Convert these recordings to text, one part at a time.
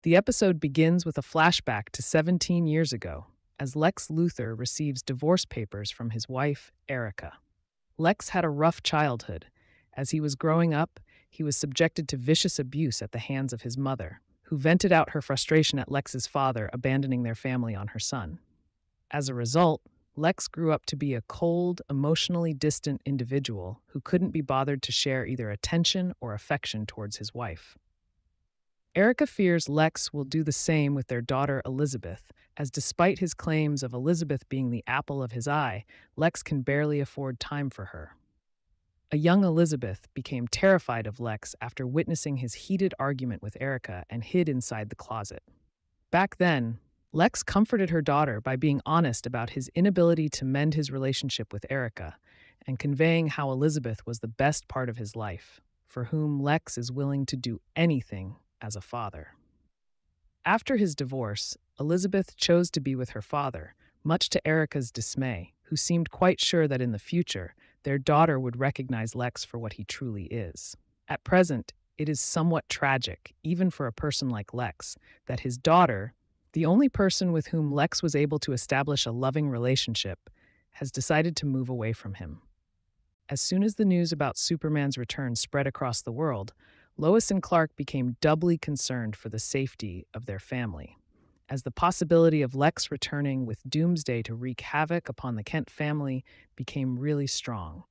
The episode begins with a flashback to 17 years ago, as Lex Luthor receives divorce papers from his wife, Erica. Lex had a rough childhood. As he was growing up, he was subjected to vicious abuse at the hands of his mother, who vented out her frustration at Lex's father abandoning their family on her son. As a result, Lex grew up to be a cold, emotionally distant individual who couldn't be bothered to share either attention or affection towards his wife. Erica fears Lex will do the same with their daughter Elizabeth, as despite his claims of Elizabeth being the apple of his eye, Lex can barely afford time for her. A young Elizabeth became terrified of Lex after witnessing his heated argument with Erica and hid inside the closet. Back then, Lex comforted her daughter by being honest about his inability to mend his relationship with Erica and conveying how Elizabeth was the best part of his life, for whom Lex is willing to do anything as a father. After his divorce, Elizabeth chose to be with her father, much to Erica's dismay, who seemed quite sure that in the future, their daughter would recognize Lex for what he truly is. At present, it is somewhat tragic, even for a person like Lex, that his daughter, the only person with whom Lex was able to establish a loving relationship, has decided to move away from him. As soon as the news about Superman's return spread across the world, Lois and Clark became doubly concerned for the safety of their family, as the possibility of Lex returning with Doomsday to wreak havoc upon the Kent family became really strong.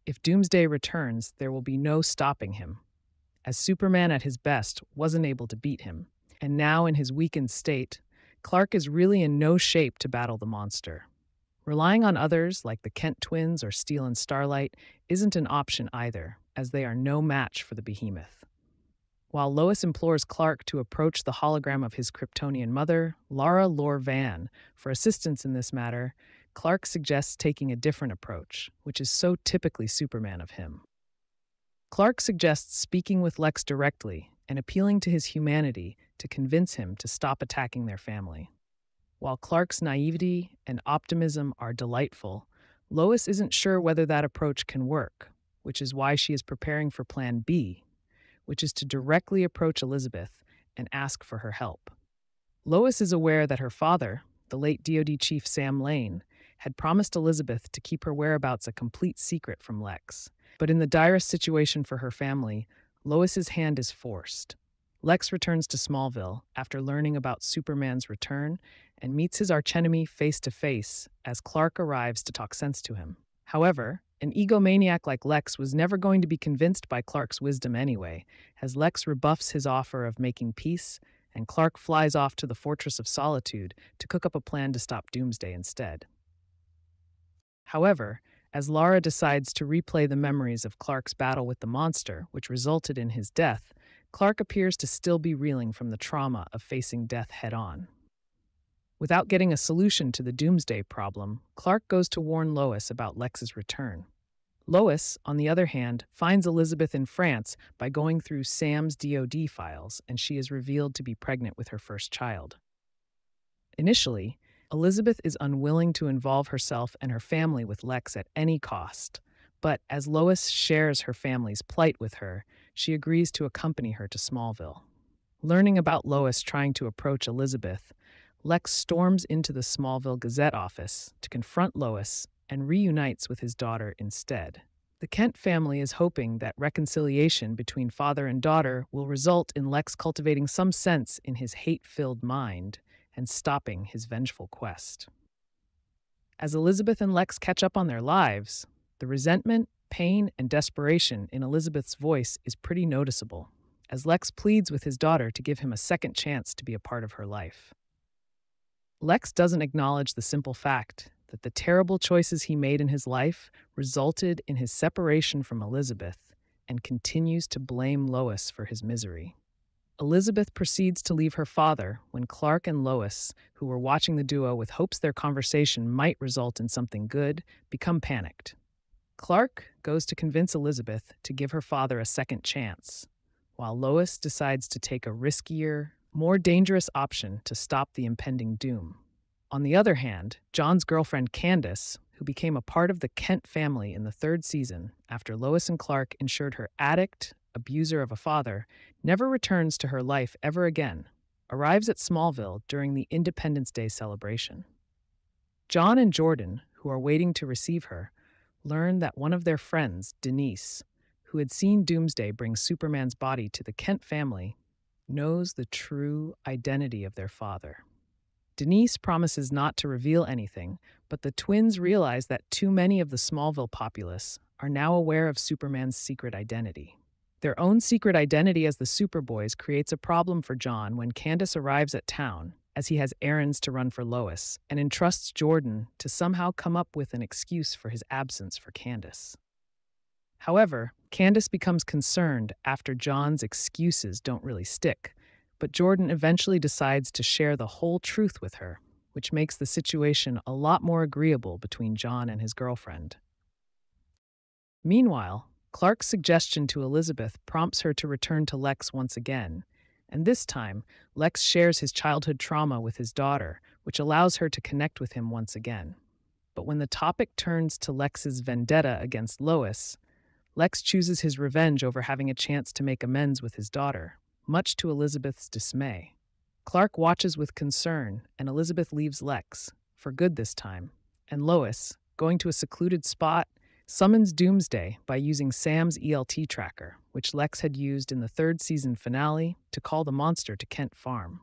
If Doomsday returns, there will be no stopping him, as Superman at his best wasn't able to beat him, and now in his weakened state, Clark is really in no shape to battle the monster. Relying on others like the Kent twins or Steel and Starlight isn't an option either, as they are no match for the behemoth. While Lois implores Clark to approach the hologram of his Kryptonian mother, Lara Lor-Van, for assistance in this matter, Clark suggests taking a different approach, which is so typically Superman of him. Clark suggests speaking with Lex directly and appealing to his humanity to convince him to stop attacking their family. While Clark's naivety and optimism are delightful, Lois isn't sure whether that approach can work, which is why she is preparing for Plan B, which is to directly approach Elizabeth and ask for her help. Lois is aware that her father, the late DoD Chief Sam Lane, had promised Elizabeth to keep her whereabouts a complete secret from Lex. But in the direst situation for her family, Lois's hand is forced. Lex returns to Smallville after learning about Superman's return and meets his archenemy face to face as Clark arrives to talk sense to him. However, an egomaniac like Lex was never going to be convinced by Clark's wisdom anyway, as Lex rebuffs his offer of making peace, and Clark flies off to the Fortress of Solitude to cook up a plan to stop Doomsday instead. However, as Lara decides to replay the memories of Clark's battle with the monster, which resulted in his death, Clark appears to still be reeling from the trauma of facing death head-on. Without getting a solution to the Doomsday problem, Clark goes to warn Lois about Lex's return. Lois, on the other hand, finds Elizabeth in France by going through Sam's DoD files, and she is revealed to be pregnant with her first child. Initially, Elizabeth is unwilling to involve herself and her family with Lex at any cost, but as Lois shares her family's plight with her, she agrees to accompany her to Smallville. Learning about Lois trying to approach Elizabeth, Lex storms into the Smallville Gazette office to confront Lois and reunites with his daughter instead. The Kent family is hoping that reconciliation between father and daughter will result in Lex cultivating some sense in his hate-filled mind and stopping his vengeful quest. As Elizabeth and Lex catch up on their lives, the resentment, pain, and desperation in Elizabeth's voice is pretty noticeable, as Lex pleads with his daughter to give him a second chance to be a part of her life. Lex doesn't acknowledge the simple fact that the terrible choices he made in his life resulted in his separation from Elizabeth and continues to blame Lois for his misery. Elizabeth proceeds to leave her father when Clark and Lois, who were watching the duo with hopes their conversation might result in something good, become panicked. Clark goes to convince Elizabeth to give her father a second chance, while Lois decides to take a riskier, more dangerous option to stop the impending doom. On the other hand, John's girlfriend Candace, who became a part of the Kent family in the third season after Lois and Clark ensured her addict, abuser of a father, never returns to her life ever again, arrives at Smallville during the Independence Day celebration. John and Jordan, who are waiting to receive her, learn that one of their friends, Denise, who had seen Doomsday bring Superman's body to the Kent family, knows the true identity of their father. Denise promises not to reveal anything, but the twins realize that too many of the Smallville populace are now aware of Superman's secret identity. Their own secret identity as the Superboys creates a problem for John when Candace arrives at town, as he has errands to run for Lois, and entrusts Jordan to somehow come up with an excuse for his absence for Candace. However, Candace becomes concerned after John's excuses don't really stick, but Jordan eventually decides to share the whole truth with her, which makes the situation a lot more agreeable between John and his girlfriend. Meanwhile, Clark's suggestion to Elizabeth prompts her to return to Lex once again, and this time, Lex shares his childhood trauma with his daughter, which allows her to connect with him once again. But when the topic turns to Lex's vendetta against Lois, Lex chooses his revenge over having a chance to make amends with his daughter, much to Elizabeth's dismay. Clark watches with concern, and Elizabeth leaves Lex, for good this time, and Lois, going to a secluded spot, summons Doomsday by using Sam's ELT tracker, which Lex had used in the third season finale to call the monster to Kent Farm.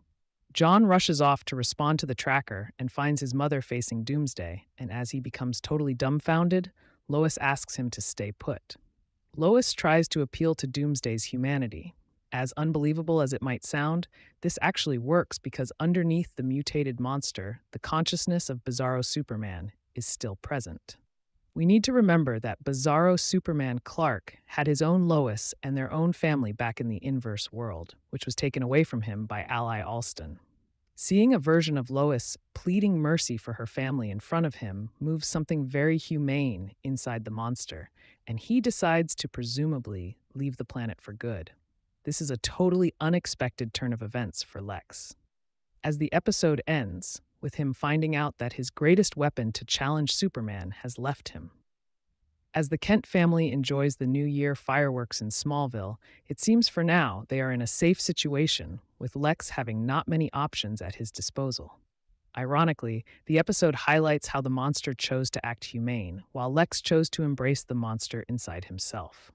John rushes off to respond to the tracker and finds his mother facing Doomsday, and as he becomes totally dumbfounded, Lois asks him to stay put. Lois tries to appeal to Doomsday's humanity. As unbelievable as it might sound, this actually works because underneath the mutated monster, the consciousness of Bizarro Superman is still present. We need to remember that Bizarro Superman Clark had his own Lois and their own family back in the inverse world, which was taken away from him by Ally Alston. Seeing a version of Lois pleading mercy for her family in front of him moves something very humane inside the monster, and he decides to presumably leave the planet for good. This is a totally unexpected turn of events for Lex. As the episode ends, with him finding out that his greatest weapon to challenge Superman has left him. As the Kent family enjoys the New Year fireworks in Smallville, it seems for now they are in a safe situation, with Lex having not many options at his disposal. Ironically, the episode highlights how the monster chose to act humane, while Lex chose to embrace the monster inside himself.